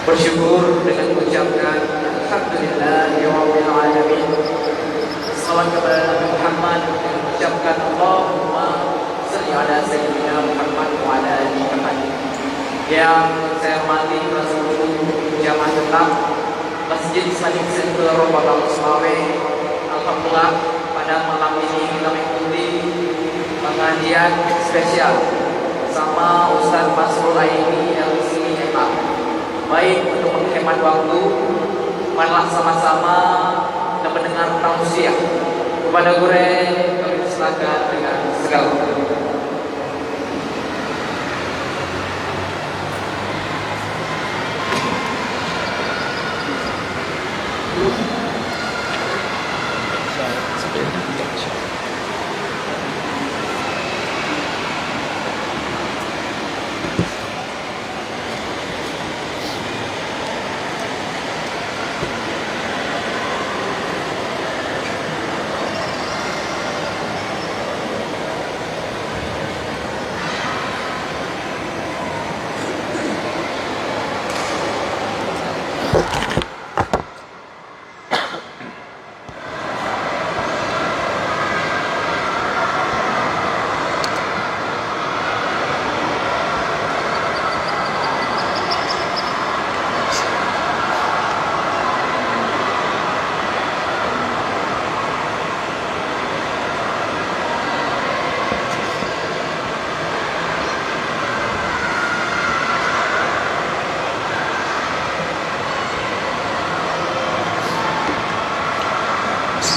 Bersyukur dengan mengucapkan Alhamdulillahirabbil alamin. Salawat kepada Nabi Muhammad dengan mengucapkan Allahumma shalli ala sayyidina Muhammad wa ala alihi Muhammad. Yang saya hormati para seluruh jamaah tetap Masjid Islamic Center Rombongan Sulawesi. Alhamdulillah pada malam ini kita mengikuti pengajian spesial sama Ustaz Masrul Aini LCMA. Baik, untuk menghemat waktu, marilah sama-sama kita mendengar tausiah kepada Gure. Kami silakan dengan segala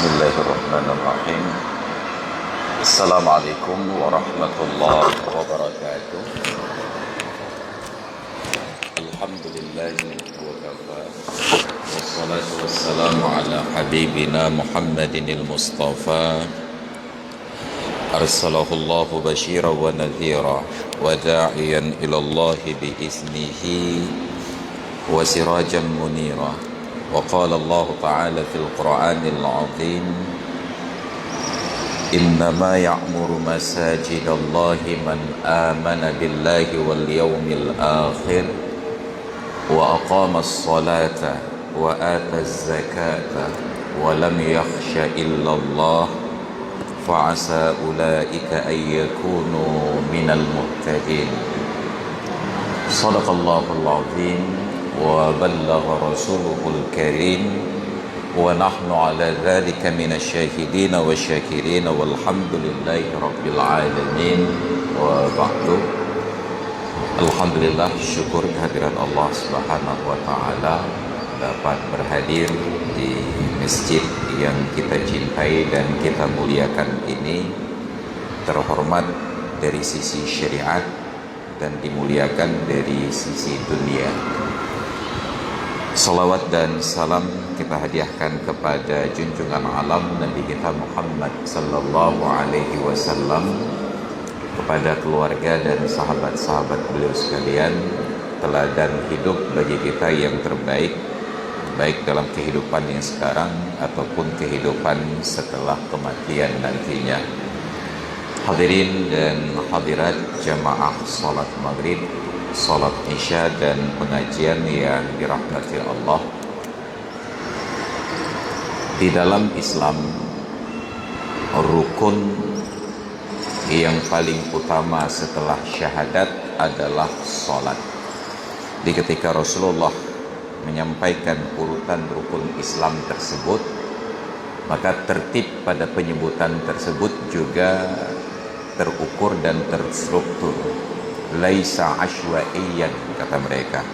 Bismillahirrahmanirrahim. Assalamualaikum warahmatullahi wabarakatuh. Alhamdulillahi wa kafa. Wassalatu wassalamu ala habibina Muhammadinil Mustafa. Arsalahu Allahu basyiran wa nadhira wa da'iyan ila Allah biiznihi wa sirajan munira. وقال الله تعالى في القرآن العظيم إنما يعمر مساجد الله من آمن بالله واليوم الآخر وأقام الصلاة وآتى الزكاة ولم يخش إلا الله فعسى أولئك أن يكونوا من المهتدين. صدق الله العظيم وبلغ رسوله الكريم ونحن على ذلك من الشاهدين والشاكرين والحمد لله رب العالمين. وبعد, Alhamdulillah, syukur kehadiran Allah Subhanahu wa Ta'ala dapat berhadir di masjid yang kita cintai dan kita muliakan ini, terhormat dari sisi syariat dan dimuliakan dari sisi dunia. Salawat dan salam kita hadiahkan kepada junjungan alam Nabi kita Muhammad sallallahu alaihi wasallam, kepada keluarga dan sahabat-sahabat beliau sekalian, teladan hidup bagi kita yang terbaik, baik dalam kehidupan yang sekarang ataupun kehidupan setelah kematian nantinya. Hadirin dan hadirat jamaah salat maghrib, salat isya dan pengajian yang dirahmati Allah. Di dalam Islam, rukun yang paling utama setelah syahadat adalah salat. Di ketika Rasulullah menyampaikan urutan rukun Islam tersebut, maka tertib pada penyebutan tersebut juga terukur dan terstruktur. Laisa ashwaiyan, kata mereka,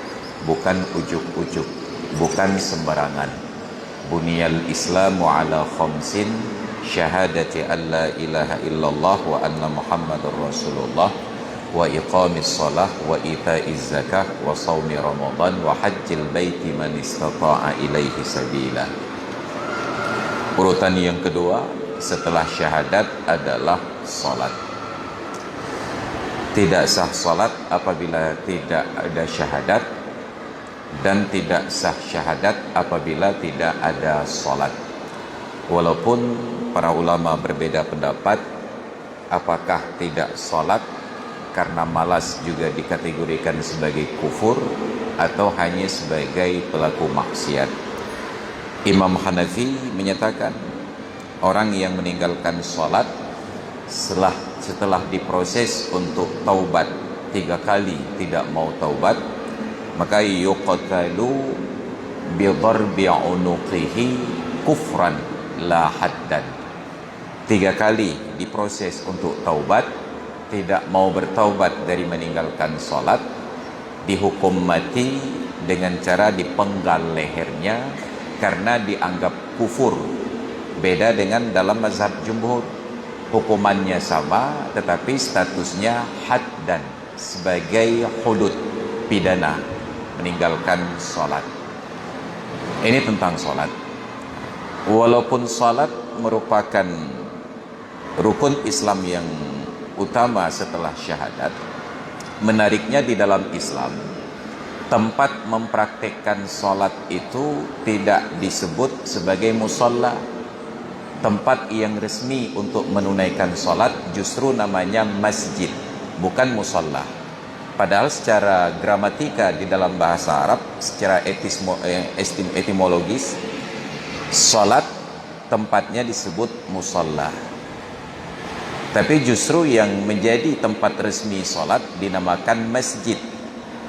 bukan ujuk-ujuk, bukan sembarangan. Buniyal Islamu ala khamsin, syahadati an la ilaha illallah wa anna Muhammadar Rasulullah, wa iqamis salah wa itaiz zakah wa shaumi ramadan wa hajjil baiti man istata'a ilaihi sabila. Urutan yang kedua setelah syahadat adalah salat. Tidak sah salat apabila tidak ada syahadat, dan tidak sah syahadat apabila tidak ada salat. Walaupun para ulama berbeda pendapat apakah tidak salat karena malas juga dikategorikan sebagai kufur atau hanya sebagai pelaku maksiat? Imam Hanafi menyatakan orang yang meninggalkan sholat setelah diproses untuk taubat 3 kali tidak mau taubat, maka yuqtalu bi dharbi unuqihi kufran la haddan. 3 kali diproses untuk taubat, tidak mau bertaubat dari meninggalkan sholat, dihukum mati dengan cara dipenggal lehernya karena dianggap kufur. Beda dengan dalam mazhab jumhur, hukumannya sama tetapi statusnya haddan, sebagai hudud, pidana meninggalkan sholat. Ini tentang sholat. Walaupun sholat merupakan rukun Islam yang utama setelah syahadat, menariknya di dalam Islam tempat mempraktekkan sholat itu tidak disebut sebagai musalla. Tempat yang resmi untuk menunaikan sholat justru namanya masjid, bukan musalla. Padahal secara gramatika di dalam bahasa Arab, secara etimologis, sholat tempatnya disebut musalla. Tapi justru yang menjadi tempat resmi sholat dinamakan masjid.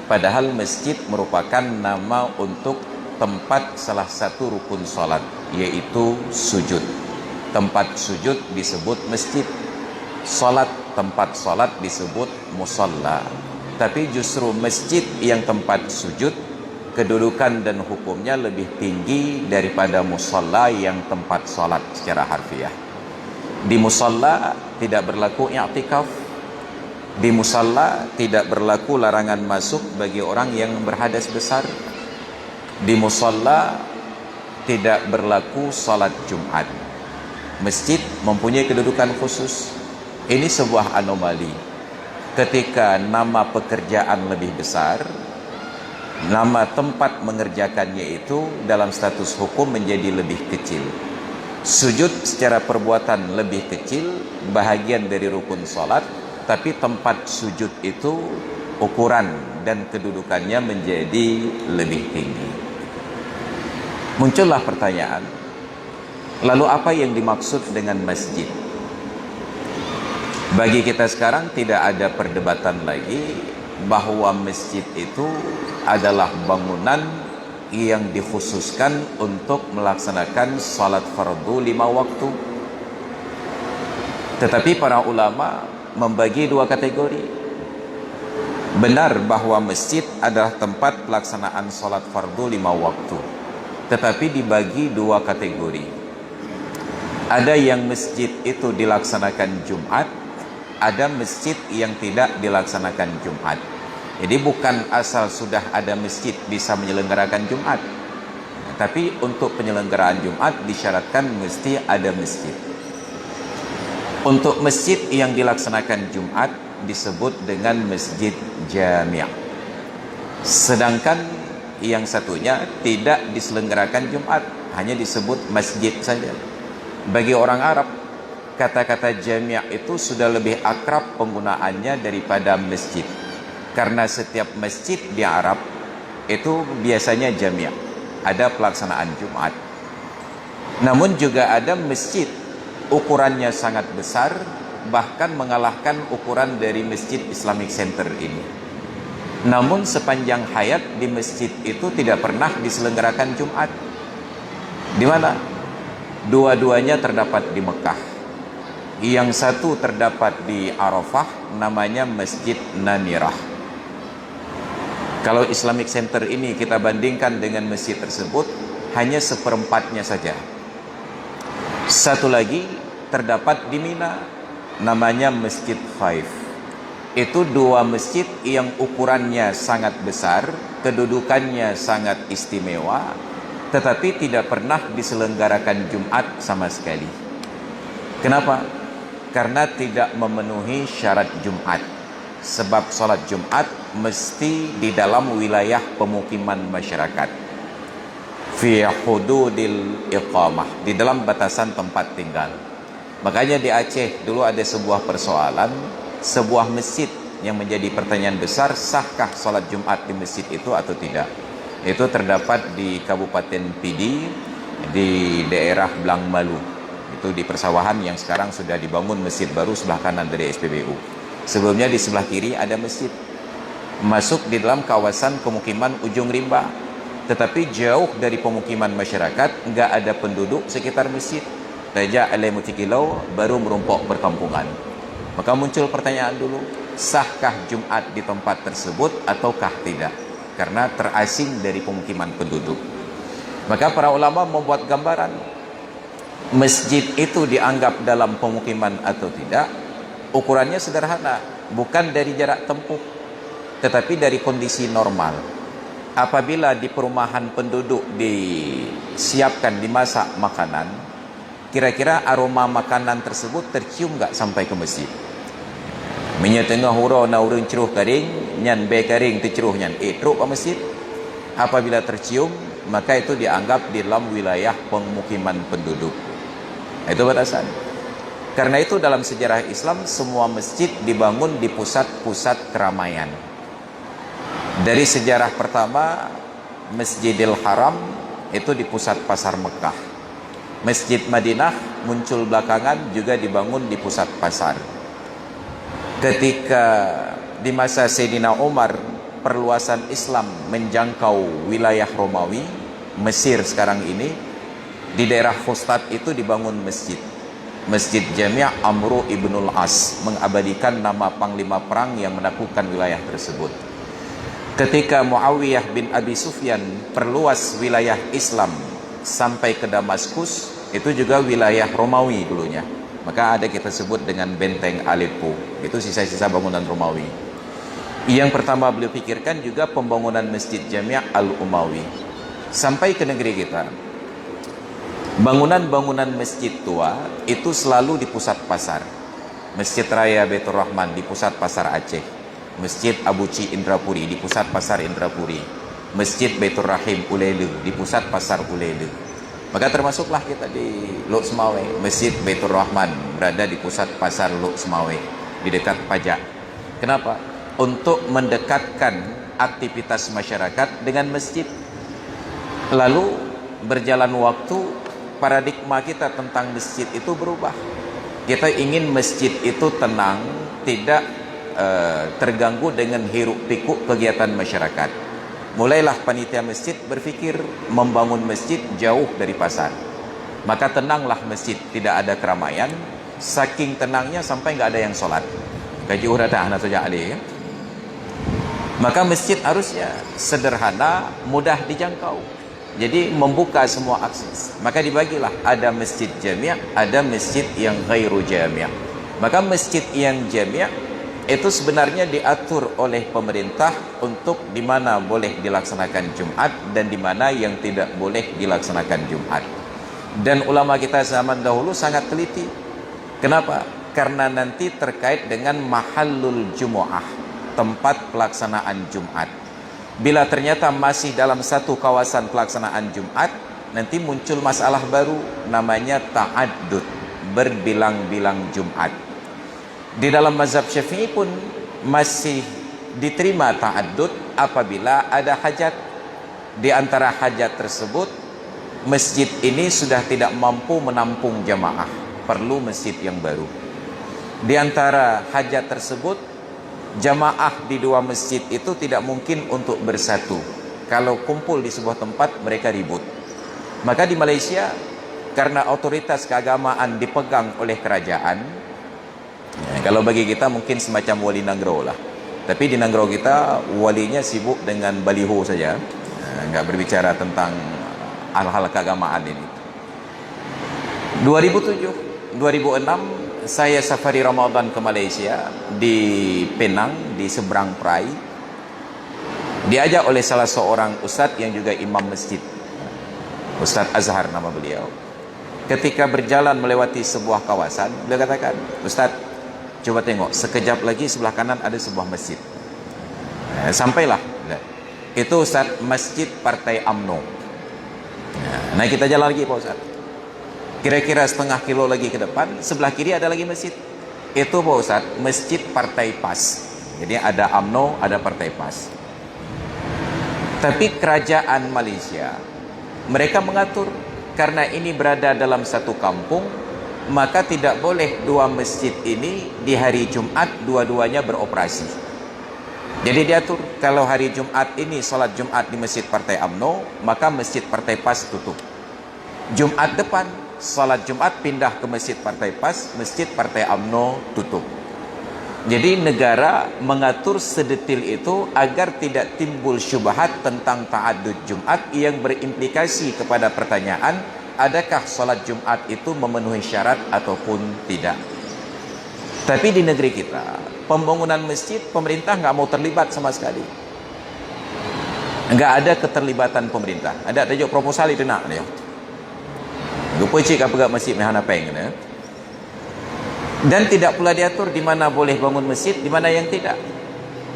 Padahal masjid merupakan nama untuk tempat salah satu rukun sholat, yaitu sujud. Tempat sujud disebut masjid. Sholat, tempat sholat disebut musalla. Tapi justru masjid yang tempat sujud, kedudukan dan hukumnya lebih tinggi daripada musalla yang tempat sholat secara harfiah. Di musalla tidak berlaku i'tikaf. Di musalla tidak berlaku larangan masuk bagi orang yang berhadas besar. Di musalla tidak berlaku salat Jumat. Masjid mempunyai kedudukan khusus. Ini sebuah anomali. Ketika nama pekerjaan lebih besar, nama tempat mengerjakannya itu dalam status hukum menjadi lebih kecil. Sujud secara perbuatan lebih kecil, bahagian dari rukun sholat, tapi tempat sujud itu ukuran dan kedudukannya menjadi lebih tinggi. Muncullah pertanyaan, lalu apa yang dimaksud dengan masjid? Bagi kita sekarang tidak ada perdebatan lagi bahwa masjid itu adalah bangunan yang dikhususkan untuk melaksanakan salat fardu 5 waktu. Tetapi para ulama membagi 2 kategori. Benar bahwa masjid adalah tempat pelaksanaan salat fardu 5 waktu, tetapi dibagi 2 kategori. Ada yang masjid itu dilaksanakan Jumat, ada masjid yang tidak dilaksanakan Jumat. Jadi bukan asal sudah ada masjid bisa menyelenggarakan Jumat, tapi untuk penyelenggaraan Jumat disyaratkan mesti ada masjid. Untuk masjid yang dilaksanakan Jumat disebut dengan masjid jami'. Sedangkan yang satunya tidak diselenggarakan Jumat, hanya disebut masjid saja. Bagi orang Arab, kata-kata jami' itu sudah lebih akrab penggunaannya daripada masjid. Karena setiap masjid di Arab itu biasanya jami', ada pelaksanaan Jumat. Namun juga ada masjid ukurannya sangat besar, bahkan mengalahkan ukuran dari Masjid Islamic Center ini. Namun sepanjang hayat di masjid itu tidak pernah diselenggarakan Jumat. Di mana? Dua-duanya terdapat di Mekah. Yang satu terdapat di Arafah, namanya Masjid Namirah. Kalau Islamic Center ini kita bandingkan dengan masjid tersebut, hanya seperempatnya saja. Satu lagi terdapat di Mina, namanya Masjid Khaif. Itu 2 masjid yang ukurannya sangat besar, kedudukannya sangat istimewa, tetapi tidak pernah diselenggarakan Jumat sama sekali. Kenapa? Karena tidak memenuhi syarat Jumat. Sebab sholat Jumat mesti di dalam wilayah pemukiman masyarakat, fi hududil iqamah, di dalam batasan tempat tinggal. Makanya di Aceh dulu ada sebuah persoalan, sebuah masjid yang menjadi pertanyaan besar, sahkah sholat Jumat di masjid itu atau tidak? Itu terdapat di Kabupaten Pidi, di daerah Blangmalu. Itu di persawahan yang sekarang sudah dibangun masjid baru sebelah kanan dari SPBU. Sebelumnya di sebelah kiri ada masjid. Masuk di dalam kawasan pemukiman Ujung Rimba, tetapi jauh dari pemukiman masyarakat, nggak ada penduduk sekitar masjid. Raja Alaimuti Kilau baru merumpok perkampungan. Maka muncul pertanyaan dulu, sahkah Jumat di tempat tersebut ataukah tidak? Karena terasing dari pemukiman penduduk. Maka para ulama membuat gambaran, masjid itu dianggap dalam pemukiman atau tidak, ukurannya sederhana, bukan dari jarak tempuh, tetapi dari kondisi normal. Apabila di perumahan penduduk disiapkan, dimasak makanan, kira-kira aroma makanan tersebut tercium nggak sampai ke masjid? Minyak tengah hurau na urang ceruh karing, nyan be karing terceruh nyan truk ke masjid. Apabila tercium, maka itu dianggap di dalam wilayah pemukiman penduduk. Itu batasan. Karena itu dalam sejarah Islam, semua masjid dibangun di pusat-pusat keramaian. Dari sejarah pertama, Masjidil Haram itu di pusat pasar Mekah. Masjid Madinah muncul belakangan, juga dibangun di pusat pasar. Ketika di masa Sayyidina Umar, perluasan Islam menjangkau wilayah Romawi, Mesir sekarang ini, di daerah Fustat itu dibangun masjid. Masjid Jami' Amru ibnul As, mengabadikan nama panglima perang yang menaklukkan wilayah tersebut. Ketika Muawiyah bin Abi Sufyan perluas wilayah Islam sampai ke Damaskus, itu juga wilayah Romawi dulunya. Maka ada kita sebut dengan benteng Aleppo. Itu sisa-sisa bangunan Romawi. Yang pertama beliau pikirkan juga pembangunan Masjid Jami' Al-Umawi. Sampai ke negeri kita, bangunan-bangunan masjid tua itu selalu di pusat pasar. Masjid Raya Baitur Rahman di pusat pasar Aceh, Masjid Abu Ci Indrapuri di pusat pasar Indrapuri, Masjid Baitur Rahim Ulele di pusat pasar Ulele. Maka termasuklah kita di Lok Semawe, Masjid Baitur Rahman berada di pusat pasar Lok Semawe, di dekat pajak. Kenapa? Untuk mendekatkan aktivitas masyarakat dengan masjid. Lalu berjalan waktu, paradigma kita tentang masjid itu berubah. Kita ingin masjid itu tenang, tidak terganggu dengan hiruk pikuk kegiatan masyarakat. Mulailah panitia masjid berfikir membangun masjid jauh dari pasar. Maka tenanglah masjid, tidak ada keramaian. Saking tenangnya sampai nggak ada yang sholat. Kaji urata anak saja alih. Maka masjid harusnya sederhana, mudah dijangkau. Jadi membuka semua akses. Maka dibagilah, ada masjid jami', ada masjid yang ghairu jami'. Maka masjid yang jami' itu sebenarnya diatur oleh pemerintah untuk di mana boleh dilaksanakan Jumat dan di mana yang tidak boleh dilaksanakan Jumat. Dan ulama kita zaman dahulu sangat teliti. Kenapa? Karena nanti terkait dengan mahallul jumu'ah, tempat pelaksanaan Jumat. Bila ternyata masih dalam satu kawasan pelaksanaan Jumat, nanti muncul masalah baru, namanya ta'addud, berbilang-bilang Jumat. Di dalam mazhab Syafi'i pun masih diterima ta'addud apabila ada hajat. Di antara hajat tersebut, masjid ini sudah tidak mampu menampung jamaah, perlu masjid yang baru. Di antara hajat tersebut, jamaah di dua masjid itu tidak mungkin untuk bersatu. Kalau kumpul di sebuah tempat, mereka ribut. Maka di Malaysia, karena otoritas keagamaan dipegang oleh kerajaan, kalau bagi kita mungkin semacam wali Nanggro lah. Tapi di Nanggro kita, walinya sibuk dengan baliho saja, nggak berbicara tentang hal-hal keagamaan ini. 2007, 2006, saya safari Ramadan ke Malaysia, di Penang, di seberang Perai. Diajak oleh salah seorang ustaz yang juga imam masjid, Ustaz Azhar nama beliau. Ketika berjalan melewati sebuah kawasan, beliau katakan, "Ustaz, coba tengok, sekejap lagi sebelah kanan ada sebuah masjid." Sampailah. Itu Ustaz, Masjid Partai UMNO. Nah, kita jalan lagi Pak Ustaz. Kira-kira setengah kilo lagi ke depan, sebelah kiri ada lagi masjid. Itu Pak Ustaz, Masjid Partai PAS. Jadi ada UMNO, ada Partai PAS. Tapi kerajaan Malaysia, mereka mengatur, karena ini berada dalam satu kampung, maka tidak boleh dua masjid ini di hari Jumat dua-duanya beroperasi. Jadi diatur, kalau hari Jumat ini salat Jumat di Masjid Partai UMNO, maka Masjid Partai PAS tutup. Jumat depan salat Jumat pindah ke Masjid Partai PAS, Masjid Partai UMNO tutup. Jadi negara mengatur sedetil itu agar tidak timbul syubhat tentang ta'addud Jumat yang berimplikasi kepada pertanyaan, adakah salat Jumat itu memenuhi syarat ataupun tidak. Tapi di negeri kita, pembangunan masjid, pemerintah nggak mau terlibat sama sekali. Nggak ada keterlibatan pemerintah. Ada tajuk proposal itu nak dia. Lupa cik apa masjid Mehana Peng ni. Dan tidak pula diatur di mana boleh bangun masjid, di mana yang tidak.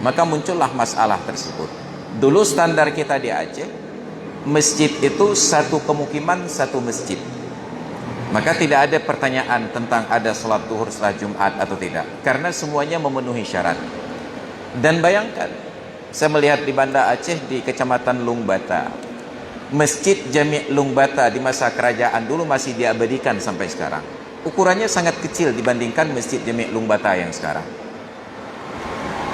Maka muncullah masalah tersebut. Dulu standar kita di Aceh, masjid itu satu pemukiman, satu masjid. Maka tidak ada pertanyaan tentang ada salat zuhur setelah Jumat atau tidak, karena semuanya memenuhi syarat. Dan bayangkan, saya melihat di Banda Aceh di Kecamatan Lung Bata, Masjid Jami' Lung Bata di masa kerajaan dulu masih diabadikan sampai sekarang. Ukurannya sangat kecil dibandingkan Masjid Jami' Lung Bata yang sekarang.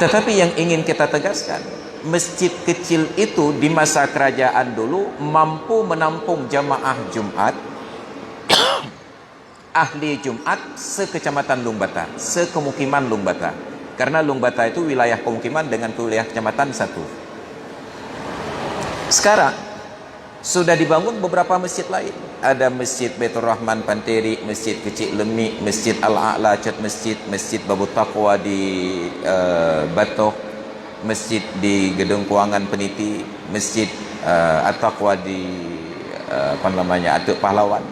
Tetapi yang ingin kita tegaskan, masjid kecil itu di masa kerajaan dulu mampu menampung jamaah Jumat, ahli Jumat sekecamatan Lung Bata, sekemukiman Lung Bata. Karena Lung Bata itu wilayah pemukiman dengan wilayah kecamatan satu. Sekarang sudah dibangun beberapa masjid lain. Ada Masjid Baitur Rahman Panteri, Masjid Kecik Lemik, Masjid Al-A'la Cat Masjid, Masjid Babu Taqwa di Batoh, Masjid di Gedung Kewangan Peniti, Masjid At-Taqwa di Atuk Pahlawan.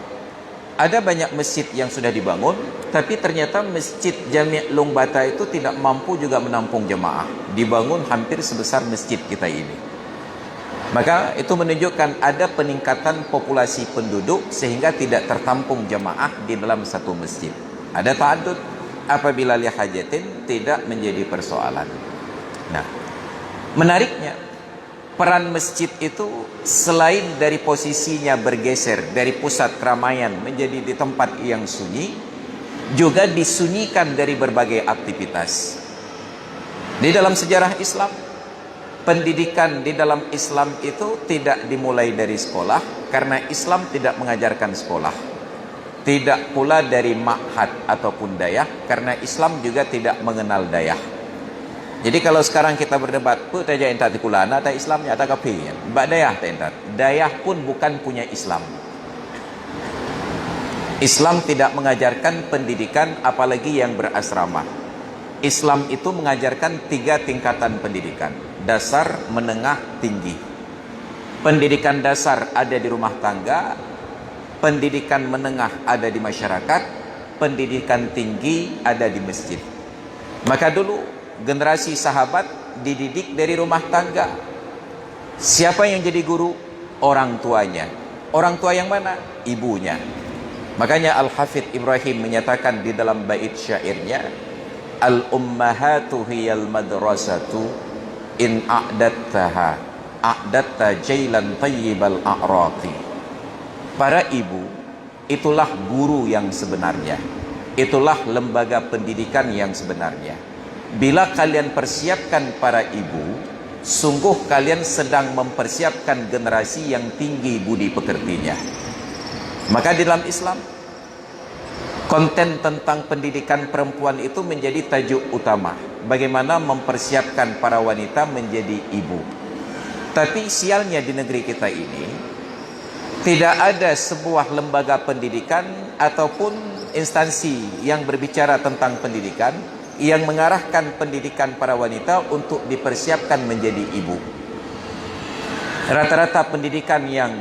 Ada banyak masjid yang sudah dibangun, tapi ternyata Masjid Jami' Lung Bata itu tidak mampu juga menampung jemaah. Dibangun hampir sebesar masjid kita ini. Maka itu menunjukkan ada peningkatan populasi penduduk sehingga tidak tertampung jemaah di dalam satu masjid. Ada ta'addud, apabila li hajatin tidak menjadi persoalan. Nah, menariknya, peran masjid itu selain dari posisinya bergeser dari pusat keramaian menjadi di tempat yang sunyi, juga disunyikan dari berbagai aktivitas. Di dalam sejarah Islam, pendidikan di dalam Islam itu tidak dimulai dari sekolah, karena Islam tidak mengajarkan sekolah. Tidak pula dari ma'had ataupun dayah, karena Islam juga tidak mengenal dayah. Jadi kalau sekarang kita berdebat, apa saja entat dikulana, tak Islamnya, tak kapinya. Mbak dayah tak entat. Dayah pun bukan punya Islam. Islam tidak mengajarkan pendidikan apalagi yang berasrama. Islam itu mengajarkan 3 tingkatan pendidikan. Dasar, menengah, tinggi. Pendidikan dasar ada di rumah tangga, pendidikan menengah ada di masyarakat, pendidikan tinggi ada di masjid. Maka dulu generasi sahabat dididik dari rumah tangga. Siapa yang jadi guru? Orang tuanya. Orang tua yang mana? Ibunya. Makanya Al-Hafidh Ibrahim menyatakan di dalam bait syairnya, Al-ummahatu hiyal madrasatu in a'dattaha a'datta jailan tayyibal a'raqi. Para ibu itulah guru yang sebenarnya, itulah lembaga pendidikan yang sebenarnya. Bila kalian persiapkan para ibu, sungguh kalian sedang mempersiapkan generasi yang tinggi budi pekertinya. Maka di dalam Islam, konten tentang pendidikan perempuan itu menjadi tajuk utama. Bagaimana mempersiapkan para wanita menjadi ibu. Tapi sialnya di negeri kita ini, tidak ada sebuah lembaga pendidikan ataupun instansi yang berbicara tentang pendidikan yang mengarahkan pendidikan para wanita untuk dipersiapkan menjadi ibu. Rata-rata pendidikan yang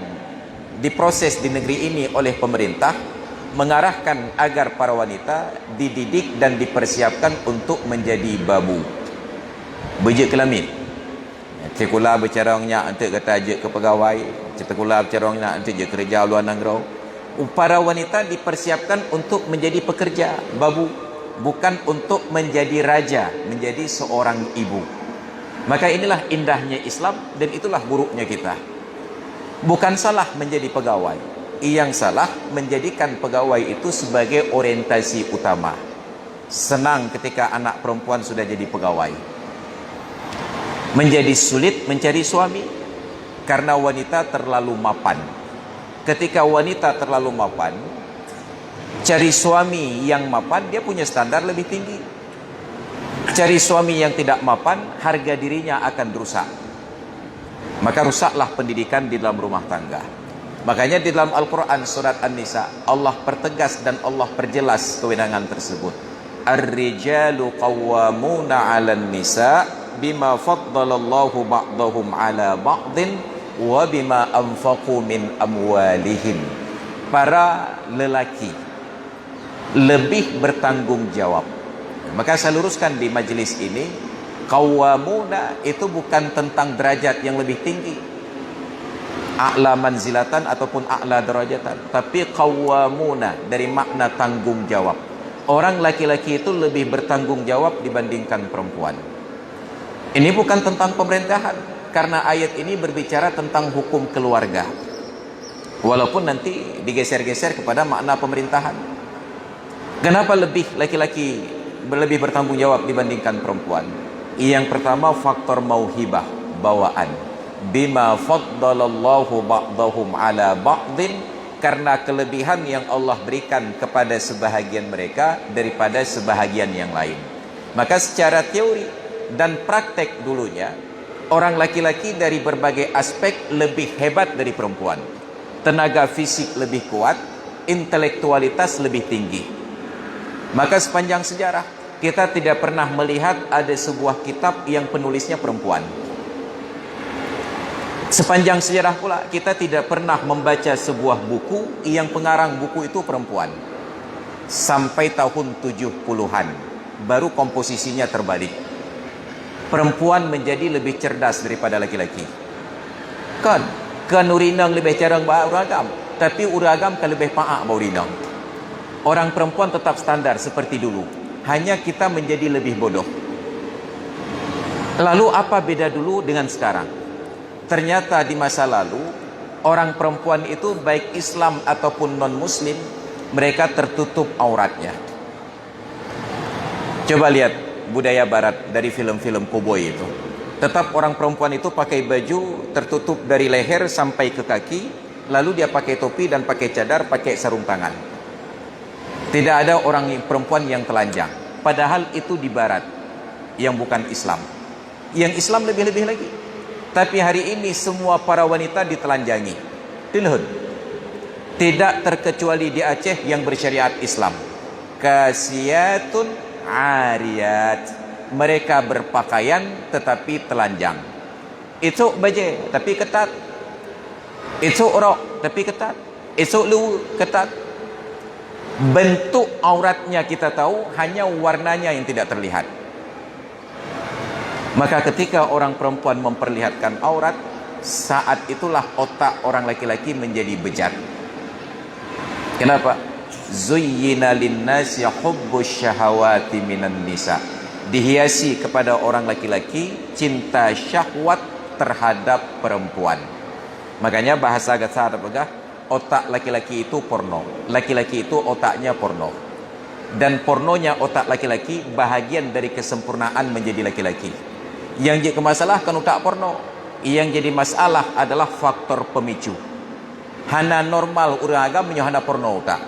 diproses di negeri ini oleh pemerintah mengarahkan agar para wanita dididik dan dipersiapkan untuk menjadi babu, bejek kelamin. Cikula bercarangnya untuk kata je ke pegawai, cikula bercarangnya untuk je kerja luar negara. Para wanita dipersiapkan untuk menjadi pekerja babu. bukan untuk menjadi raja, menjadi seorang ibu. Maka inilah indahnya Islam dan itulah buruknya kita. Bukan salah menjadi pegawai, yang salah menjadikan pegawai itu sebagai orientasi utama. Senang ketika anak perempuan sudah jadi pegawai. Menjadi sulit mencari suami karena wanita terlalu mapan. Ketika wanita terlalu mapan, cari suami yang mapan, dia punya standar lebih tinggi. Cari suami yang tidak mapan, harga dirinya akan rusak. Maka rusaklah pendidikan di dalam rumah tangga. Makanya di dalam Al-Quran surat An-Nisa, Allah pertegas dan Allah perjelas kewenangan tersebut. Ar-rijalu qawwamuna 'alan nisa bima faddalallahu ba'dahum 'ala ba'din wa bima anfaqu min amwalihim. Para lelaki lebih bertanggung jawab. Maka saya luruskan di majelis ini, qawwamuna itu bukan tentang derajat yang lebih tinggi, a'la manzilatan ataupun a'la derajatan, tapi qawwamuna dari makna tanggung jawab. Orang laki-laki itu lebih bertanggung jawab dibandingkan perempuan. Ini bukan tentang pemerintahan, karena ayat ini berbicara tentang hukum keluarga. Walaupun nanti digeser-geser kepada makna pemerintahan. Kenapa lebih laki-laki lebih bertanggung jawab dibandingkan perempuan? Yang pertama faktor mauhibah, bawaan. Bima faddalallahu ba'dahum 'ala ba'din, karena kelebihan yang Allah berikan kepada sebahagian mereka daripada sebahagian yang lain. Maka secara teori dan praktek dulunya, orang laki-laki dari berbagai aspek lebih hebat dari perempuan. Tenaga fisik lebih kuat, intelektualitas lebih tinggi. Maka sepanjang sejarah kita tidak pernah melihat ada sebuah kitab yang penulisnya perempuan. Sepanjang sejarah pula kita tidak pernah membaca sebuah buku yang pengarang buku itu perempuan. Sampai tahun 70-an baru komposisinya terbalik. Perempuan menjadi lebih cerdas daripada laki-laki. Kan urinang lebih jarang beragam, tapi uragam kan lebih paak urinang. Orang perempuan tetap standar seperti dulu, hanya kita menjadi lebih bodoh. Lalu apa beda dulu dengan sekarang? Ternyata di masa lalu orang perempuan itu baik Islam ataupun non-Muslim, mereka tertutup auratnya. Coba lihat budaya barat dari film-film koboi itu. Tetap orang perempuan itu pakai baju tertutup dari leher sampai ke kaki, lalu dia pakai topi dan pakai cadar, pakai sarung tangan. Tidak ada orang perempuan yang telanjang. Padahal itu di barat yang bukan Islam. Yang Islam lebih-lebih lagi. Tapi hari ini semua para wanita ditelanjangi. Dilhun. Tidak terkecuali di Aceh yang bersyariat Islam. Kasiyatun ariyat. Mereka berpakaian tetapi telanjang. Itu baje tapi ketat. Itu rok tapi ketat. Itu lu ketat. Bentuk auratnya kita tahu, hanya warnanya yang tidak terlihat. Maka ketika orang perempuan memperlihatkan aurat, saat itulah otak orang laki-laki menjadi bejat. Kenapa? Zuyyina linnasi hubbus syahawati minan nisa. Dihiasi kepada orang laki-laki cinta syahwat terhadap perempuan. Makanya bahasa Arab begah, otak laki-laki itu porno. Laki-laki itu otaknya porno. Dan pornonya otak laki-laki bahagian dari kesempurnaan menjadi laki-laki. Yang jadi masalah kan otak porno. Yang jadi masalah adalah faktor pemicu. Hana normal orang agama hana porno otak.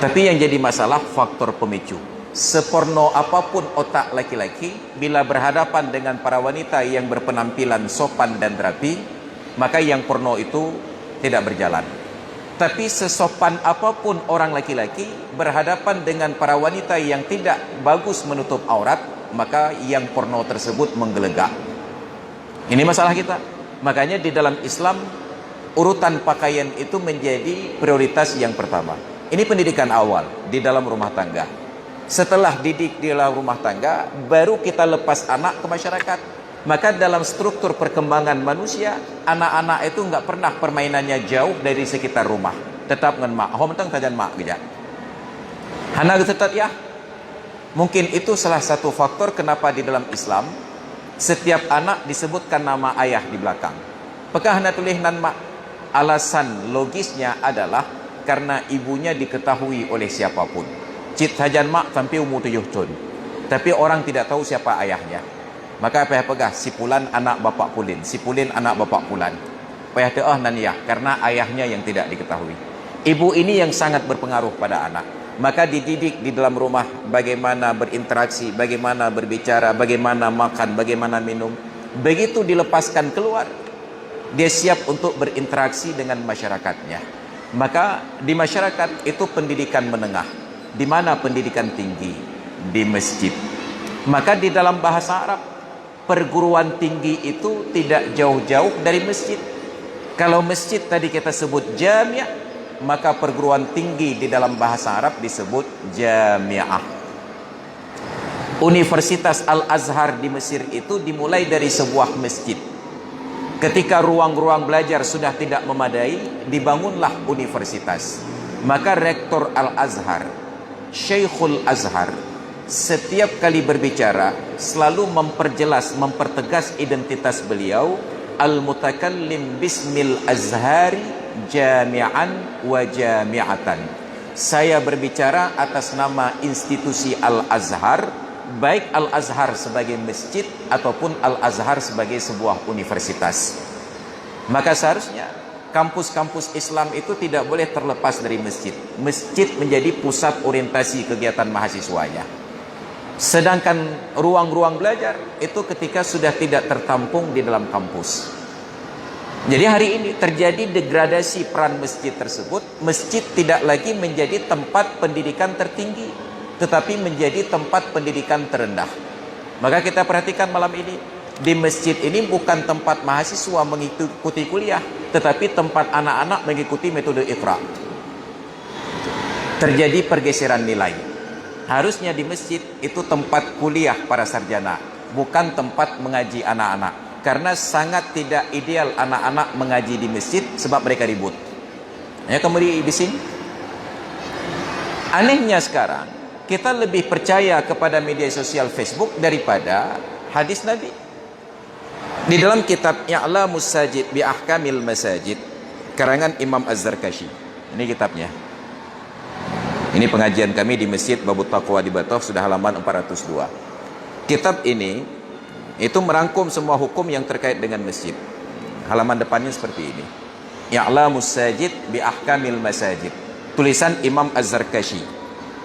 Tapi yang jadi masalah faktor pemicu. Seporno apapun otak laki-laki, bila berhadapan dengan para wanita yang berpenampilan sopan dan rapi, maka yang porno itu tidak berjalan. Tapi sesopan apapun orang laki-laki berhadapan dengan para wanita yang tidak bagus menutup aurat, maka yang porno tersebut menggelegak. Ini masalah kita. Makanya di dalam Islam urutan pakaian itu menjadi prioritas yang pertama. Ini pendidikan awal di dalam rumah tangga. Setelah didik di dalam rumah tangga, baru kita lepas anak ke masyarakat. Maka dalam struktur perkembangan manusia, anak-anak itu nggak pernah permainannya jauh dari sekitar rumah. Tetap dengan mak. Hom teng tajan mak gejak. Hana getetat ya. Mungkin itu salah satu faktor kenapa di dalam Islam setiap anak disebutkan nama ayah di belakang. Apakah hana tulis nan mak? Alasan logisnya adalah karena ibunya diketahui oleh siapapun. Cit hajan mak sampai umur 7 tahun. Tapi orang tidak tahu siapa ayahnya. Maka payah pegah si Pulan anak bapak Pulin, si Pulin anak bapak Pulan. Payah teah nan ya karena ayahnya yang tidak diketahui. Ibu ini yang sangat berpengaruh pada anak. Maka dididik di dalam rumah bagaimana berinteraksi, bagaimana berbicara, bagaimana makan, bagaimana minum. Begitu dilepaskan keluar, dia siap untuk berinteraksi dengan masyarakatnya. Maka di masyarakat itu pendidikan menengah. Di mana pendidikan tinggi? Di masjid. Maka di dalam bahasa Arab, perguruan tinggi itu tidak jauh-jauh dari masjid. Kalau masjid tadi kita sebut jamiah, maka perguruan tinggi di dalam bahasa Arab disebut jamiah. Universitas Al-Azhar di Mesir itu dimulai dari sebuah masjid. Ketika ruang-ruang belajar sudah tidak memadai, dibangunlah universitas. Maka rektor Al-Azhar, Syekhul Azhar, setiap kali berbicara selalu mempertegas identitas beliau, al-mutakallim bismil azhari jami'an wa jami'atan. Saya berbicara atas nama institusi Al-Azhar, baik Al-Azhar sebagai masjid ataupun Al-Azhar sebagai sebuah universitas. Maka seharusnya kampus-kampus Islam itu tidak boleh terlepas dari masjid. Masjid menjadi pusat orientasi kegiatan mahasiswanya. Sedangkan ruang-ruang belajar itu ketika sudah tidak tertampung di dalam kampus. Jadi hari ini terjadi degradasi peran masjid tersebut. Masjid tidak lagi menjadi tempat pendidikan tertinggi, tetapi menjadi tempat pendidikan terendah. Maka kita perhatikan malam ini, di masjid ini bukan tempat mahasiswa mengikuti kuliah, tetapi tempat anak-anak mengikuti metode Iqra. Terjadi pergeseran nilai. Harusnya di masjid itu tempat kuliah para sarjana, bukan tempat mengaji anak-anak. Karena sangat tidak ideal anak-anak mengaji di masjid sebab mereka ribut. Ya, kemudian di sini. Anehnya sekarang kita lebih percaya kepada media sosial Facebook daripada hadis Nabi. Di dalam kitab I'lamus Sajid bi Ahkamil Masajid karangan Imam Az-Zarkashi. Ini kitabnya. Ini pengajian kami di Masjid Babut Taqwa di Batoh, sudah halaman 402. Kitab ini itu merangkum semua hukum yang terkait dengan masjid. Halaman depannya seperti ini. I'lamus Sajid bi Ahkamil Masajid. Tulisan Imam Az-Zarkashi.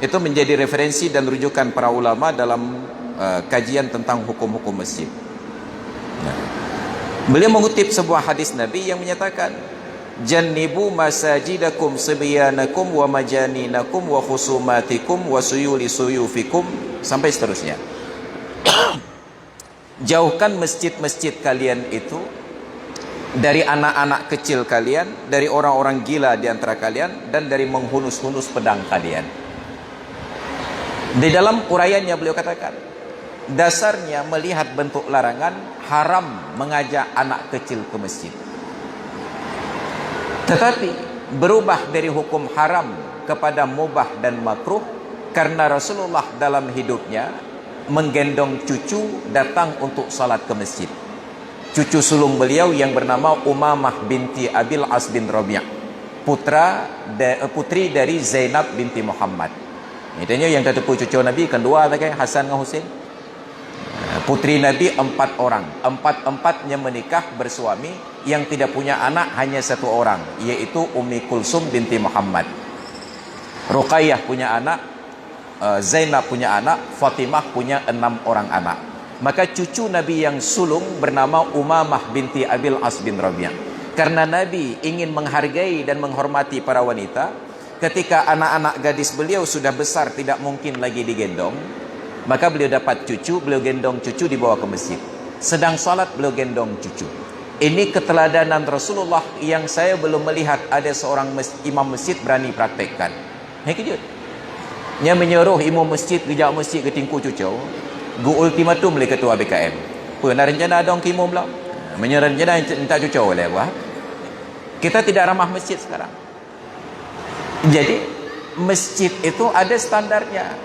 Itu menjadi referensi dan rujukan para ulama dalam kajian tentang hukum-hukum masjid. Nah, beliau mengutip sebuah hadis Nabi yang menyatakan, "Jannibu masajidakum sibyanakum wa majaninakum wa khusumatikum wa suyuli suyufikum," sampai seterusnya. Jauhkan masjid-masjid kalian itu dari anak-anak kecil kalian, dari orang-orang gila di antara kalian, dan dari menghunus-hunus pedang kalian. Di dalam uraiannya beliau katakan, dasarnya melihat bentuk larangan, haram mengajak anak kecil ke masjid. Tetapi berubah dari hukum haram kepada mubah dan makruh karena Rasulullah dalam hidupnya menggendong cucu datang untuk salat ke masjid. Cucu sulung beliau yang bernama Umamah binti Abil As bin Rabi', putri dari Zainab binti Muhammad. Ini yang tertupu cucu Nabi kan dua lagi, Hasan dan Husain. Putri Nabi 4 orang, 4-4-nya menikah bersuami. Yang tidak punya anak hanya 1 orang, yaitu Ummi Kulsum binti Muhammad. Ruqayyah punya anak, Zainab punya anak, Fatimah punya 6 orang anak. Maka cucu Nabi yang sulung bernama Umamah binti Abil As bin Rabi'. Karena Nabi ingin menghargai dan menghormati para wanita, ketika anak-anak gadis beliau sudah besar tidak mungkin lagi digendong, maka beliau dapat cucu, beliau gendong cucu dibawa ke masjid. Sedang salat beliau gendong cucu. Ini keteladanan Rasulullah yang saya belum melihat ada seorang imam masjid berani praktekkan. Kejut. Nya menyuruh imam masjid kerja masjid ke tingku cucu, gu ultimatum le ketua BKM. Pernah rencana dong ke imam lah. Menyuruh rencana minta cucu oleh buah. Kita tidak ramah masjid sekarang. Jadi Masjid itu ada standarnya.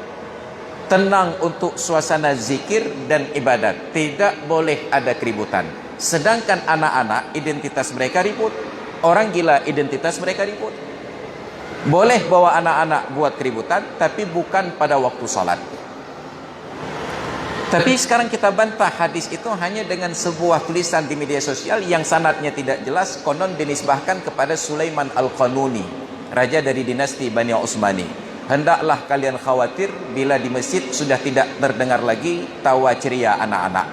Tenang untuk suasana zikir dan ibadat. Tidak boleh ada keributan. Sedangkan anak-anak identitas mereka ribut. Orang gila identitas mereka ribut. Boleh bawa anak-anak buat keributan, tapi bukan pada waktu salat. Tapi sekarang kita bantah hadis itu hanya dengan sebuah tulisan di media sosial yang sanadnya tidak jelas, konon dinisbahkan kepada Sulaiman Al-Qanuni, raja dari dinasti Bani Utsmani. Hendaklah kalian khawatir bila di masjid sudah tidak terdengar lagi tawa ceria anak-anak.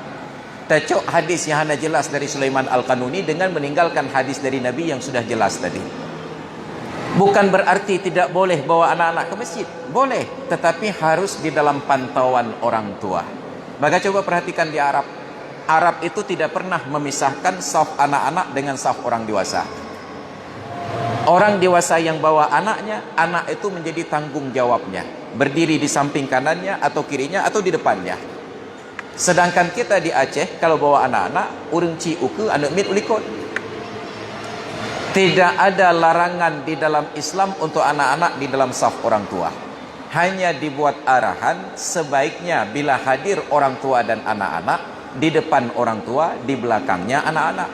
Tacuk hadis yang hanya jelas dari Sulaiman Al-Qanuni dengan meninggalkan hadis dari Nabi yang sudah jelas tadi. Bukan berarti tidak boleh bawa anak-anak ke masjid. Boleh, tetapi harus di dalam pantauan orang tua. Maka coba perhatikan di Arab. Arab itu tidak pernah memisahkan saf anak-anak dengan saf orang dewasa. Orang dewasa yang bawa anaknya, anak itu menjadi tanggung jawabnya. Berdiri di samping kanannya atau kirinya atau di depannya. Sedangkan kita di Aceh, kalau bawa anak-anak, urang ci uke anak mit ulikot. Tidak ada larangan di dalam Islam untuk anak-anak di dalam saf orang tua. Hanya dibuat arahan sebaiknya bila hadir orang tua dan anak-anak, di depan orang tua, di belakangnya anak-anak.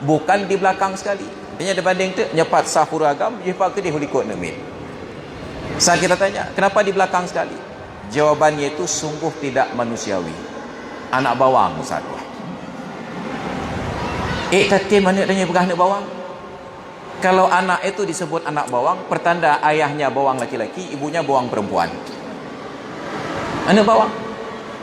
Bukan di belakang sekali. Hanya dibanding tu nyepat sahur agam, nyepat ke dia hulikot nemit. Saat kita tanya, kenapa di belakang sekali? Jawabannya itu sungguh tidak manusiawi. Anak bawang Ustaz. Tadi mana adanya begah anak bawang? Kalau anak itu disebut anak bawang, pertanda ayahnya bawang laki-laki, ibunya bawang perempuan. Anak bawang.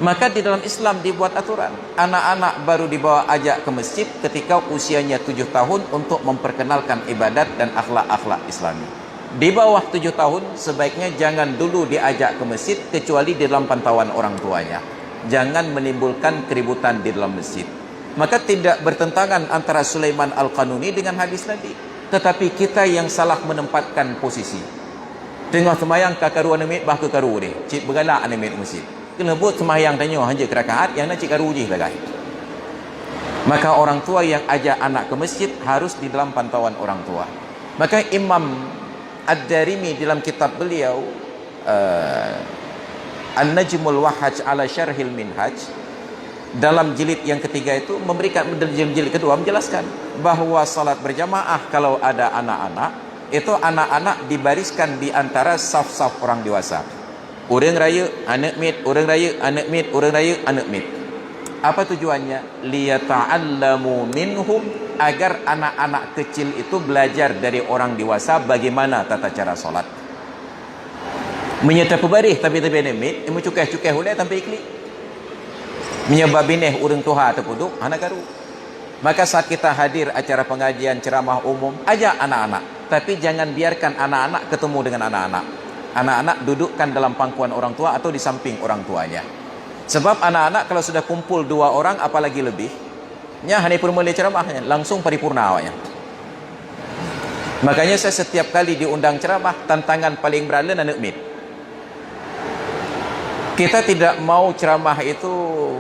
Maka di dalam Islam dibuat aturan, anak-anak baru dibawa ajak ke masjid ketika usianya 7 tahun untuk memperkenalkan ibadat dan akhlak-akhlak Islami. Di bawah 7 tahun sebaiknya jangan dulu diajak ke masjid kecuali di dalam pantauan orang tuanya. Jangan menimbulkan keributan di dalam masjid. Maka tidak bertentangan antara Sulaiman Al-Qanuni dengan hadis tadi. Tetapi kita yang salah menempatkan posisi. Tengah semayang kakaru anemit bah kekaru deh. Cik bergalak anemit masjid. Kena buat semayang tanya hanya kerakaat yang nak cik karu je lah guys. Maka orang tua yang ajak anak ke masjid harus di dalam pantauan orang tua. Maka Imam Ad-Darimi dalam kitab beliau An-Najmul Wahaj ala Syarhil Minhaj, dalam jilid yang ketiga itu memberikan, jilid kedua menjelaskan bahawa salat berjamaah kalau ada anak-anak, itu anak-anak dibariskan di antara saf-saf orang dewasa. Orang raya, anak mit, orang raya, anak mit, orang raya, anak mit. Apa tujuannya? Liyata'allamu minhum, agar anak-anak kecil itu belajar dari orang dewasa bagaimana tata cara salat. Menyata pebarih tapi anak mit, emu cukeh-cukeh hulai tanpa iklik. Menyebabineh urang tuha terpuduk anak garu. Maka saat kita hadir acara pengajian ceramah umum, ajak anak-anak, tapi jangan biarkan anak-anak ketemu dengan anak-anak. Anak-anak dudukkan dalam pangkuan orang tua atau di samping orang tuanya. Sebab anak-anak kalau sudah kumpul 2 orang apalagi lebih, nya hanya permula ceramahnya langsung paripurna awaknya. Makanya saya setiap kali diundang ceramah, tantangan paling berala anak mit. Kita tidak mau ceramah itu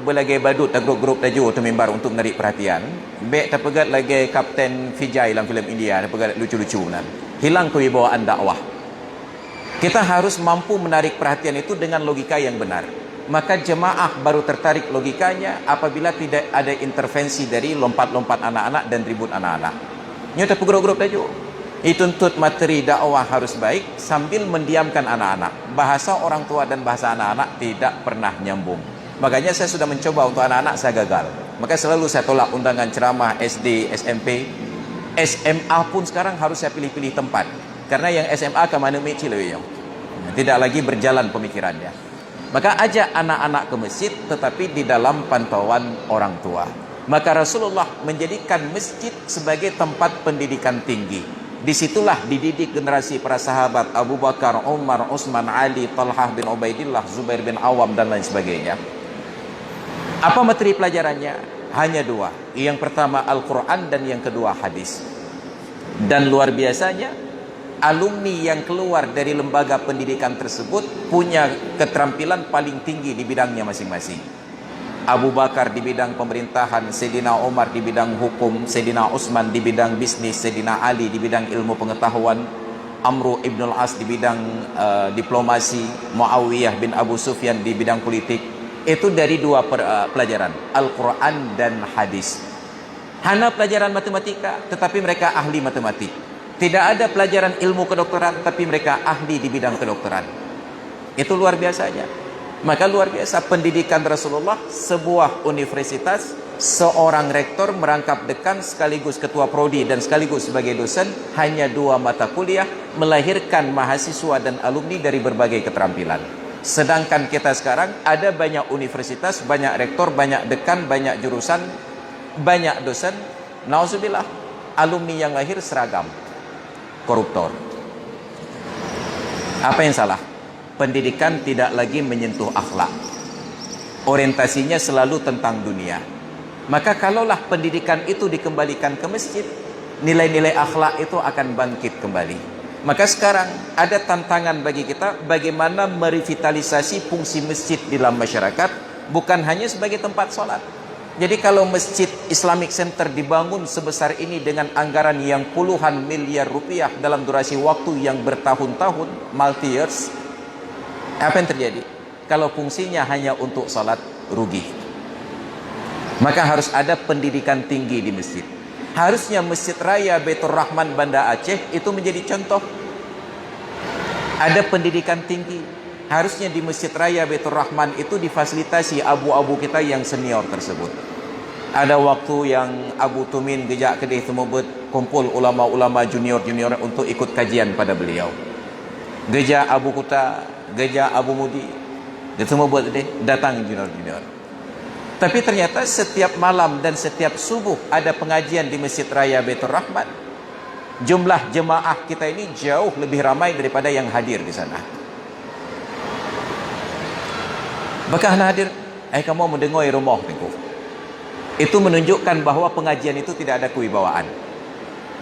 berlagai badut dan grup-grup tajuk atau mimbar untuk menarik perhatian. Baik terpegat lagi Kapten Vijay dalam filem India, terpegat lucu-lucu nan. Hilang kewibawaan dakwah. Kita harus mampu menarik perhatian itu dengan logika yang benar. Maka jemaah baru tertarik logikanya apabila tidak ada intervensi dari lompat-lompat anak-anak dan ribut anak-anak. Nyata grup-grup tajuk. Dituntut materi dakwah harus baik sambil mendiamkan anak-anak. Bahasa orang tua dan bahasa anak-anak tidak pernah nyambung. Makanya saya sudah mencoba untuk anak-anak, saya gagal. Maka selalu saya tolak undangan ceramah SD, SMP. SMA pun sekarang harus saya pilih-pilih tempat. Karena yang SMA ke mana mecil tidak lagi berjalan pemikirannya. Maka ajak anak-anak ke masjid tetapi di dalam pantauan orang tua. Maka Rasulullah menjadikan masjid sebagai tempat pendidikan tinggi. Disitulah dididik generasi para sahabat Abu Bakar, Umar, Utsman, Ali, Talhah bin Ubaidillah, Zubair bin Awam dan lain sebagainya. Apa materi pelajarannya? Hanya 2. Yang pertama Al-Quran dan yang kedua hadis. Dan luar biasanya, alumni yang keluar dari lembaga pendidikan tersebut punya keterampilan paling tinggi di bidangnya masing-masing. Abu Bakar di bidang pemerintahan, Sayyidina Umar di bidang hukum, Sayyidina Utsman di bidang bisnis, Sayyidina Ali di bidang ilmu pengetahuan, Amru ibn al-As di bidang diplomasi, Muawiyah bin Abu Sufyan di bidang politik. Itu dari dua pelajaran, Al-Quran dan hadis. Hana pelajaran matematika, tetapi mereka ahli matematik. Tidak ada pelajaran ilmu kedokteran, tapi mereka ahli di bidang kedokteran. Itu luar biasanya. Maka luar biasa pendidikan Rasulullah, sebuah universitas, seorang rektor merangkap dekan sekaligus ketua prodi dan sekaligus sebagai dosen, hanya 2 mata kuliah, melahirkan mahasiswa dan alumni dari berbagai keterampilan. Sedangkan kita sekarang ada banyak universitas, banyak rektor, banyak dekan, banyak jurusan, banyak dosen, nauzubillah, alumni yang lahir seragam, koruptor. Apa yang salah? Pendidikan tidak lagi menyentuh akhlak. Orientasinya selalu tentang dunia. Maka kalaulah pendidikan itu dikembalikan ke masjid, nilai-nilai akhlak itu akan bangkit kembali. Maka sekarang ada tantangan bagi kita bagaimana merevitalisasi fungsi masjid di dalam masyarakat, bukan hanya sebagai tempat sholat. Jadi kalau masjid Islamic Center dibangun sebesar ini dengan anggaran yang puluhan miliar rupiah dalam durasi waktu yang bertahun-tahun, multi years, apa yang terjadi? Kalau fungsinya hanya untuk sholat, rugi. Maka harus ada pendidikan tinggi di masjid. Harusnya Masjid Raya Baitur Rahman Banda Aceh itu menjadi contoh. Ada pendidikan tinggi. Harusnya di Masjid Raya Baitur Rahman itu difasilitasi abu-abu kita yang senior tersebut. Ada waktu yang Abu Tumin gejak kedih temubut kumpul ulama-ulama junior-junior untuk ikut kajian pada beliau. Gejak Abu Kuta, gejak Abu Mudi, dia semua buat deh, datang junior-junior. Tapi ternyata setiap malam dan setiap subuh ada pengajian di Masjid Raya Baitur Rahman. Jumlah jemaah kita ini jauh lebih ramai daripada yang hadir di sana. Bahkan hadir, kamu mendengar rumah niku. Itu menunjukkan bahwa pengajian itu tidak ada kewibawaan.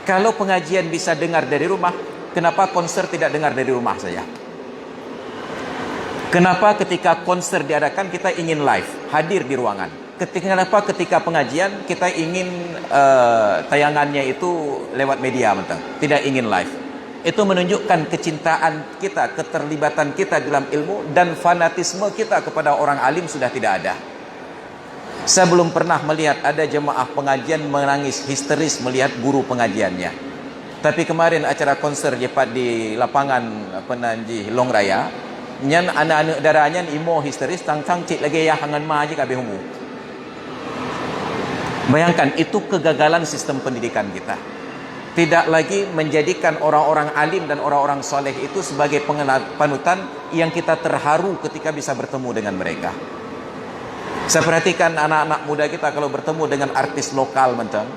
Kalau pengajian bisa dengar dari rumah, kenapa konser tidak dengar dari rumah saja? Kenapa ketika konser diadakan kita ingin live, hadir di ruangan? Kenapa ketika pengajian kita ingin tayangannya itu lewat media mentang, tidak ingin live? Itu menunjukkan kecintaan kita, keterlibatan kita dalam ilmu, dan fanatisme kita kepada orang alim sudah tidak ada. Saya belum pernah melihat ada jemaah pengajian menangis histeris melihat guru pengajiannya. Tapi kemarin acara konser jepat di lapangan Penanji Long Raya, nyan anak-anak darahnya imo histeris tang-tang cik lagi ya hangan ma aja kabeh humu. Bayangkan itu kegagalan sistem pendidikan kita. Tidak lagi menjadikan orang-orang alim dan orang-orang soleh itu sebagai panutan yang kita terharu ketika bisa bertemu dengan mereka. Saya perhatikan anak-anak muda kita kalau bertemu dengan artis lokal mentang,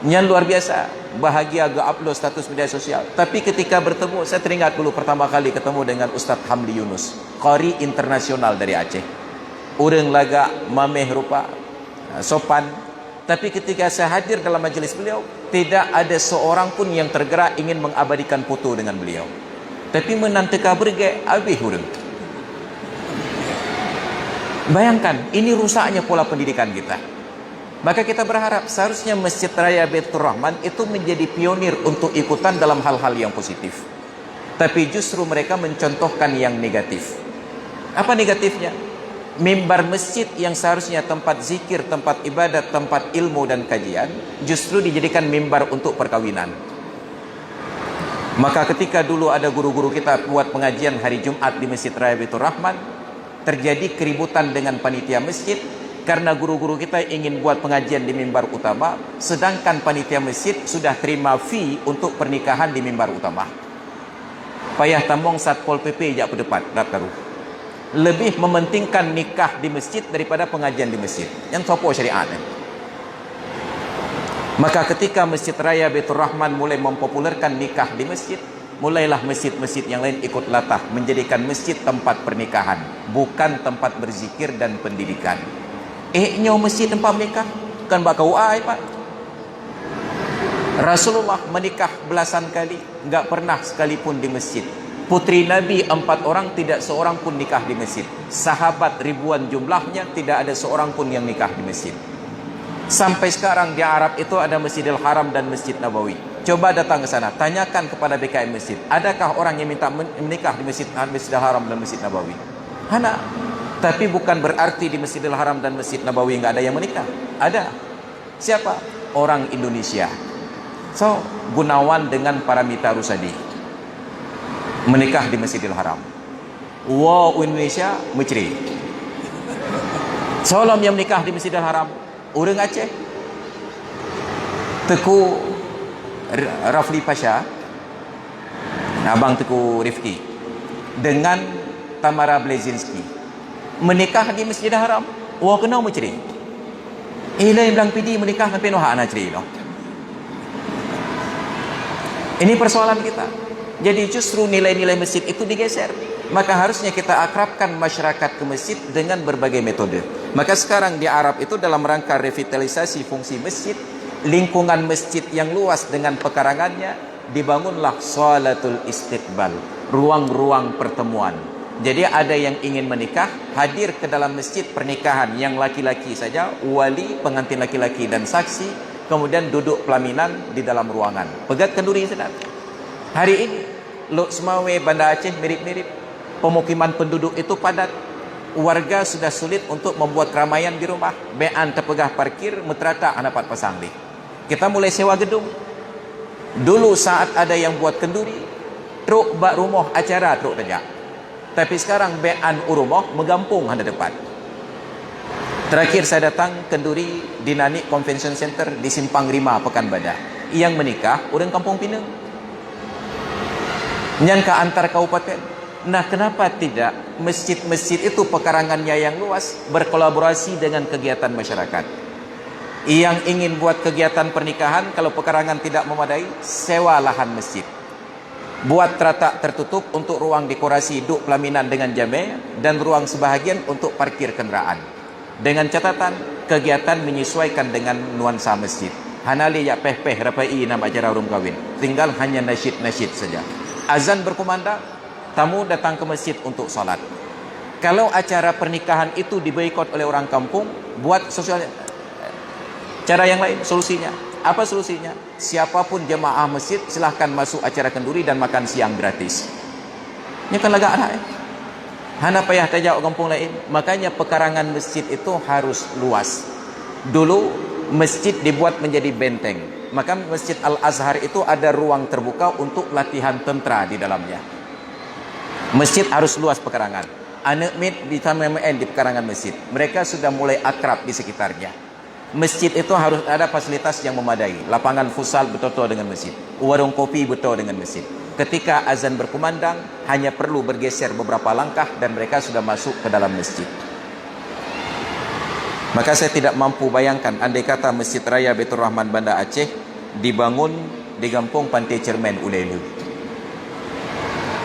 yang luar biasa, bahagia ge upload status media sosial. Tapi ketika bertemu, saya teringat dulu pertama kali ketemu dengan Ustadz Hamdi Yunus, qari internasional dari Aceh. Urang laga mameh rupa, sopan. Tapi ketika saya hadir dalam majelis beliau, tidak ada seorang pun yang tergerak ingin mengabadikan foto dengan beliau. Tapi menanteka berge abih urang. Bayangkan, ini rusaknya pola pendidikan kita. Maka kita berharap seharusnya Masjid Raya Baitur Rahman itu menjadi pionir untuk ikutan dalam hal-hal yang positif. Tapi justru mereka mencontohkan yang negatif. Apa negatifnya? Mimbar masjid yang seharusnya tempat zikir, tempat ibadat, tempat ilmu dan kajian, justru dijadikan mimbar untuk perkawinan. Maka ketika dulu ada guru-guru kita buat pengajian hari Jumat di Masjid Raya Baitur Rahman, terjadi keributan dengan panitia masjid karena guru-guru kita ingin buat pengajian di mimbar utama, sedangkan panitia masjid sudah terima fee untuk pernikahan di mimbar utama. Payah tambong Satpol PP jak berdepan dataru. Lebih mementingkan nikah di masjid daripada pengajian di masjid. Yang sopo syariatnya. Maka ketika Masjid Raya Baitur Rahman mulai mempopulerkan nikah di masjid, mulailah masjid-masjid yang lain ikut latah menjadikan masjid tempat pernikahan, bukan tempat berzikir dan pendidikan. Nyaw masjid tempat menikah kan bakau Pak. Rasulullah menikah belasan kali, enggak pernah sekalipun di masjid. Putri Nabi 4 orang, tidak seorang pun nikah di masjid. Sahabat ribuan jumlahnya, tidak ada seorang pun yang nikah di masjid. Sampai sekarang di Arab itu ada Masjidil Haram dan Masjid Nabawi. Coba datang ke sana, tanyakan kepada BKM masjid, adakah orang yang minta menikah di Masjidil Haram dan Masjid Nabawi? Hana. Tapi bukan berarti di Masjidil Haram dan Masjid Nabawi nggak ada yang menikah. Ada. Siapa? Orang Indonesia. So, Gunawan dengan Paramita Rusadi menikah di Masjidil Haram. Wow, Indonesia menceri. Solom yang menikah di Masjidil Haram, orang Aceh. Teku Rafli Pasha, abang Teku Rifki, dengan Tamara Blazinski menikah di Masjidil Haram. Wah, kena menceri. Ilai bilang PD menikah sampai nohak nak ceri loh. Ini persoalan kita. Jadi justru nilai-nilai masjid itu digeser. Maka harusnya kita akrabkan masyarakat ke masjid dengan berbagai metode. Maka sekarang di Arab itu dalam rangka revitalisasi fungsi masjid, lingkungan masjid yang luas dengan pekarangannya, dibangunlah shalatul istiqbal, ruang-ruang pertemuan. Jadi ada yang ingin menikah, hadir ke dalam masjid pernikahan yang laki-laki saja, wali, pengantin laki-laki dan saksi, kemudian duduk pelaminan di dalam ruangan. Pegat kenduri sedap. Hari ini Lok Semawe, Banda Aceh mirip-mirip. Pemukiman penduduk itu padat. Warga sudah sulit untuk membuat keramaian di rumah. Bean terpegah parkir, meterata dapat pasang lift. Kita mulai sewa gedung. Dulu saat ada yang buat kenduri, truk bak rumah acara truk tajak. Tapi sekarang bean rumah megampung ada depan. Terakhir saya datang kenduri di Nanik Convention Center di Simpang Rima, Pekanbadak. Yang menikah orang Kampung Pinang. Nyangka antar kabupaten. Nah, kenapa tidak masjid-masjid itu pekarangannya yang luas berkolaborasi dengan kegiatan masyarakat? Yang ingin buat kegiatan pernikahan, kalau pekarangan tidak memadai, sewa lahan masjid. Buat teratak tertutup untuk ruang dekorasi duk pelaminan dengan jame dan ruang sebahagian untuk parkir kendaraan. Dengan catatan kegiatan menyesuaikan dengan nuansa masjid. Hanali ya peh-peh rapai nama acara rum kawin. Tinggal hanya nasyid-nasyid saja. Azan berkumandang, tamu datang ke masjid untuk salat. Kalau acara pernikahan itu diboikot oleh orang kampung, buat sosial cara yang lain. Solusinya apa? Solusinya siapapun jemaah masjid silahkan masuk acara kenduri dan makan siang gratis. Ini kan laga anak hana payah tajak kampung lain. Makanya pekarangan masjid itu harus luas. Dulu masjid dibuat menjadi benteng. Maka Masjid Al-Azhar itu ada ruang terbuka untuk latihan tentera di dalamnya. Masjid harus luas pekarangan. Anak mit di TMMN di pekarangan masjid. Mereka sudah mulai akrab di sekitarnya. Masjid itu harus ada fasilitas yang memadai. Lapangan futsal betul-betul dengan masjid. Warung kopi betul dengan masjid. Ketika azan berkumandang, hanya perlu bergeser beberapa langkah dan mereka sudah masuk ke dalam masjid. Maka saya tidak mampu bayangkan andai kata Masjid Raya Baitur Rahman Banda Aceh dibangun di Kampung Pantai Cermen Ulelu.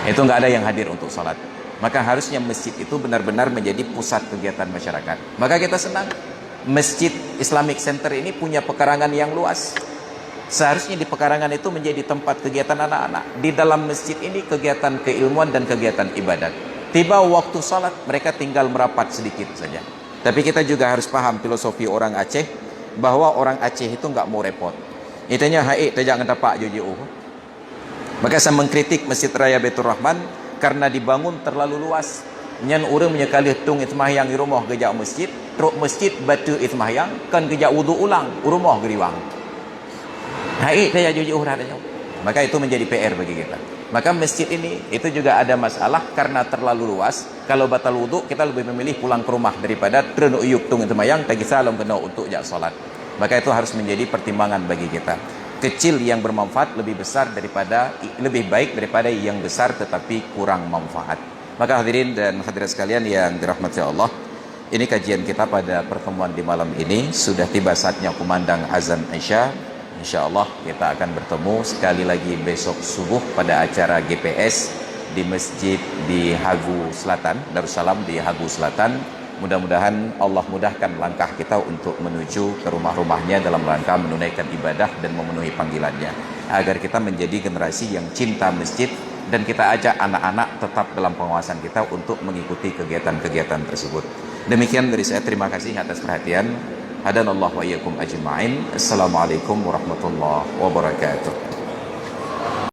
Itu nggak ada yang hadir untuk salat. Maka harusnya masjid itu benar-benar menjadi pusat kegiatan masyarakat. Maka kita senang Masjid Islamic Center ini punya pekarangan yang luas. Seharusnya di pekarangan itu menjadi tempat kegiatan anak-anak. Di dalam masjid ini kegiatan keilmuan dan kegiatan ibadat. Tiba waktu salat mereka tinggal merapat sedikit saja. Tapi kita juga harus paham filosofi orang Aceh, bahwa orang Aceh itu nggak mau repot. Itanya haik tajak ngetapak jojo. Maka saya mengkritik Masjid Raya Baitur Rahman karena dibangun terlalu luas. Nyan urang menyekali tung itmahyang di rumah gejak masjid, truk masjid batu itmahyang kan gejak wudu ulang rumah geriwang. Haik tajak jojo radanya. Maka itu menjadi PR bagi kita. Maka masjid ini itu juga ada masalah karena terlalu luas. Kalau batal wudhu, kita lebih memilih pulang ke rumah daripada terenu uyuk tung mayang tagi salam kena untuk jak salat. Maka itu harus menjadi pertimbangan bagi kita. Kecil yang bermanfaat lebih baik daripada yang besar tetapi kurang manfaat. Maka hadirin dan hadirat sekalian yang dirahmati Allah, ini kajian kita pada pertemuan di malam ini. Sudah tiba saatnya kumandang azan Isya. InsyaAllah kita akan bertemu sekali lagi besok subuh pada acara GPS di masjid di Hagu Selatan, Darussalam di Hagu Selatan. Mudah-mudahan Allah mudahkan langkah kita untuk menuju ke rumah-rumahnya dalam rangka menunaikan ibadah dan memenuhi panggilannya. Agar kita menjadi generasi yang cinta masjid dan kita ajak anak-anak tetap dalam pengawasan kita untuk mengikuti kegiatan-kegiatan tersebut. Demikian dari saya, terima kasih atas perhatian. Hadanallahu wa iyyakum ajma'in. Assalamualaikum warahmatullahi wabarakatuh.